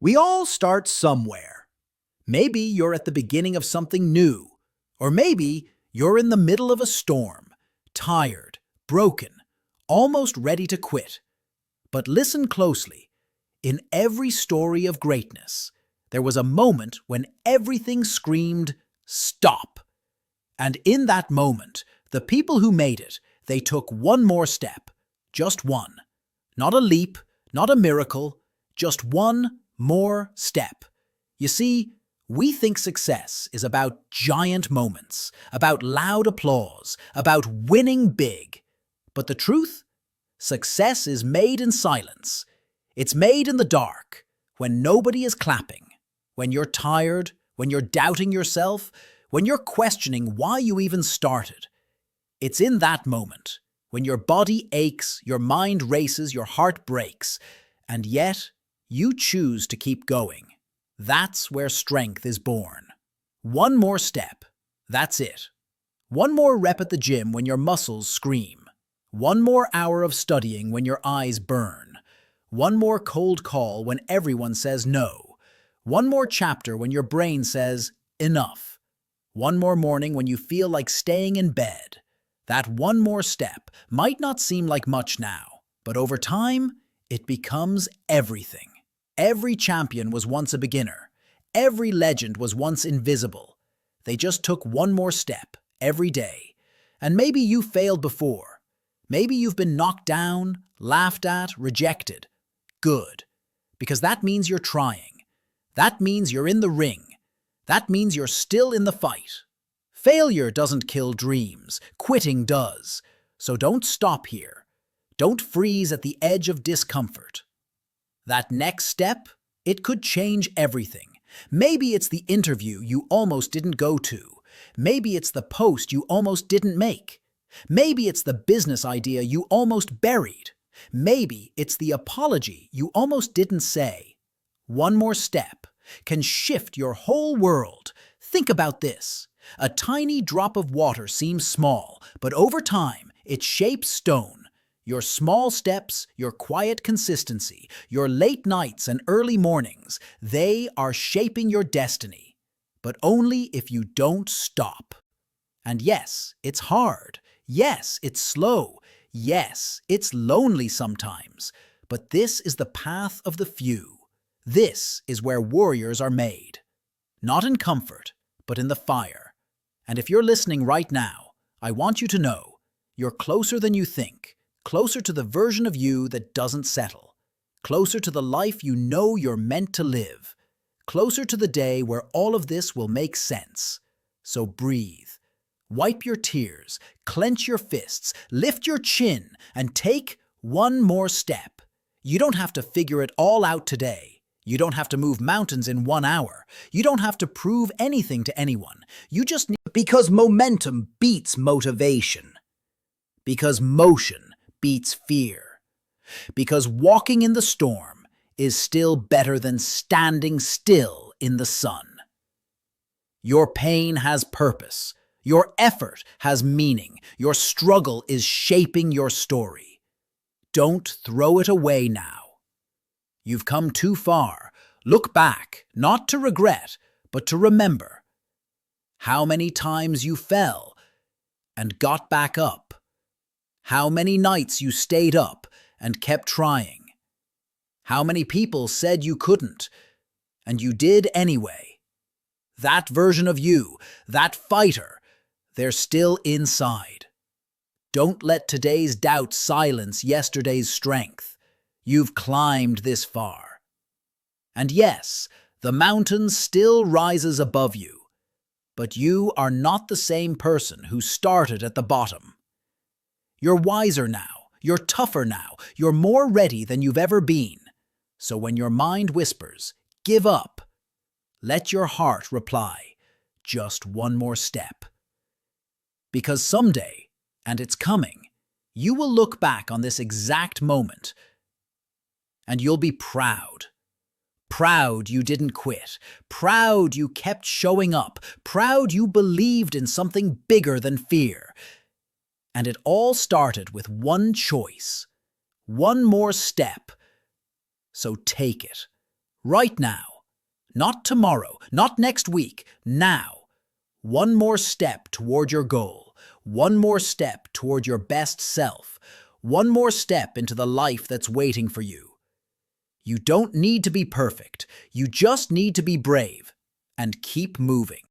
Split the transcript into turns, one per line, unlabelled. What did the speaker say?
We all start somewhere. Maybe you're at the beginning of something new, or maybe you're in the middle of a storm, tired, broken, almost ready to quit. But listen closely. In every story of greatness, there was a moment when everything screamed, "Stop!" And in that moment, the people who made it, they took one more step. Just one. Not a leap, not a miracle, just one more step. You see, we think success is about giant moments, about loud applause, about winning big. But the truth? Success is made in silence. It's made in the dark, when nobody is clapping, when you're tired, when you're doubting yourself, when you're questioning why you even started. It's in that moment, when your body aches, your mind races, your heart breaks, and yet you choose to keep going. That's where strength is born. One more step, that's it. One more rep at the gym when your muscles scream. One more hour of studying when your eyes burn. One more cold call when everyone says no. One more chapter when your brain says, enough. One more morning when you feel like staying in bed. That one more step might not seem like much now, but over time, it becomes everything. Every champion was once a beginner. Every legend was once invisible. They just took one more step every day. And maybe you failed before. Maybe you've been knocked down, laughed at, rejected. Good. Because that means you're trying. That means you're in the ring. That means you're still in the fight. Failure doesn't kill dreams. Quitting does. So don't stop here. Don't freeze at the edge of discomfort. That next step, it could change everything. Maybe it's the interview you almost didn't go to. Maybe it's the post you almost didn't make. Maybe it's the business idea you almost buried. Maybe it's the apology you almost didn't say. One more step can shift your whole world. Think about this. A tiny drop of water seems small, but over time, it shapes stone. Your small steps, your quiet consistency, your late nights and early mornings, they are shaping your destiny. But only if you don't stop. And yes, it's hard. Yes, it's slow. Yes, it's lonely sometimes. But this is the path of the few. This is where warriors are made. Not in comfort, but in the fire. And if you're listening right now, I want you to know you're closer than you think. Closer to the version of you that doesn't settle. Closer to the life you know you're meant to live. Closer to the day where all of this will make sense. So breathe. Wipe your tears, clench your fists, lift your chin, and take one more step. You don't have to figure it all out today. You don't have to move mountains in 1 hour. You don't have to prove anything to anyone. You just need... Because momentum beats motivation. Because motion beats fear. Because walking in the storm is still better than standing still in the sun. Your pain has purpose. Your effort has meaning. Your struggle is shaping your story. Don't throw it away now. You've come too far. Look back, not to regret, but to remember. How many times you fell and got back up. How many nights you stayed up and kept trying. How many people said you couldn't, and you did anyway. That version of you, that fighter, they're still inside. Don't let today's doubt silence yesterday's strength. You've climbed this far. And yes, the mountain still rises above you, but you are not the same person who started at the bottom. You're wiser now, you're tougher now, you're more ready than you've ever been. So when your mind whispers, give up, let your heart reply, just one more step. Because someday, and it's coming, you will look back on this exact moment and you'll be proud. Proud you didn't quit. Proud you kept showing up. Proud you believed in something bigger than fear. And it all started with one choice. One more step. So take it. Right now. Not tomorrow, not next week, now. One more step toward your goal. One more step toward your best self. One more step into the life that's waiting for you. You don't need to be perfect. You just need to be brave and keep moving.